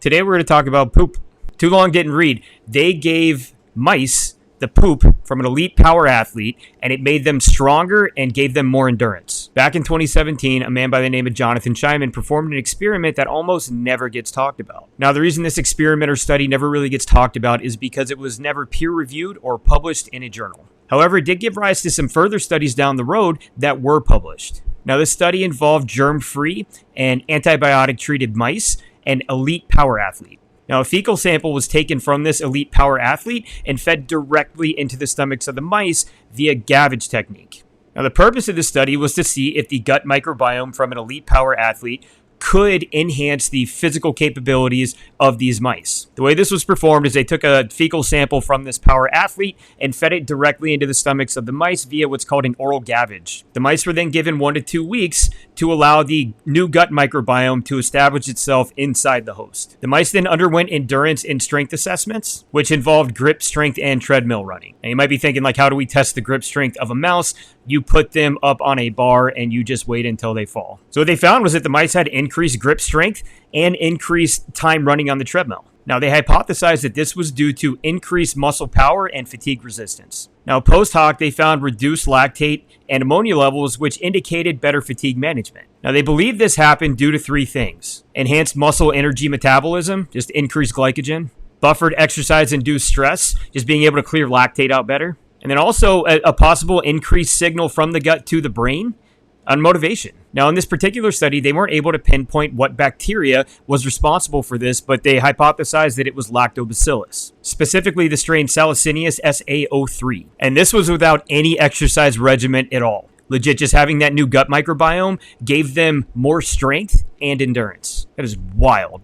Today we're going to talk about poop. Too Long Didn't Read. They gave mice the poop from an elite power athlete, and it made them stronger and gave them more endurance. Back in 2017, a man by the name of Jonathan Scheinman performed an experiment that almost never gets talked about. Now, the reason this experiment or study never really gets talked about is because it was never peer-reviewed or published in a journal. However, it did give rise to some further studies down the road that were published. Now, this study involved germ-free and antibiotic-treated mice and elite power athlete. Now, a fecal sample was taken from this elite power athlete and fed directly into the stomachs of the mice via gavage technique. Now, the purpose of this study was to see if the gut microbiome from an elite power athlete could enhance the physical capabilities of these mice. The way this was performed is they took a fecal sample from this power athlete and fed it directly into the stomachs of the mice via what's called an oral gavage. The mice were then given 1 to 2 weeks to allow the new gut microbiome to establish itself inside the host. The mice then underwent endurance and strength assessments, which involved grip strength and treadmill running. Now, you might be thinking, like, how do we test the grip strength of a mouse? You put them up on a bar and you just wait until they fall. So what they found was that the mice had increased grip strength and increased time running on the treadmill. Now, they hypothesized that this was due to increased muscle power and fatigue resistance. Now, post hoc, they found reduced lactate and ammonia levels, which indicated better fatigue management. Now, they believe this happened due to 3 things: enhanced muscle energy metabolism, just increased glycogen; buffered exercise-induced stress, just being able to clear lactate out better; and then also a possible increased signal from the gut to the brain on motivation. Now, in this particular study, they weren't able to pinpoint what bacteria was responsible for this, but they hypothesized that it was lactobacillus, specifically the strain Salicinius SA03. And this was without any exercise regimen at all. Legit, just having that new gut microbiome gave them more strength and endurance. That is wild.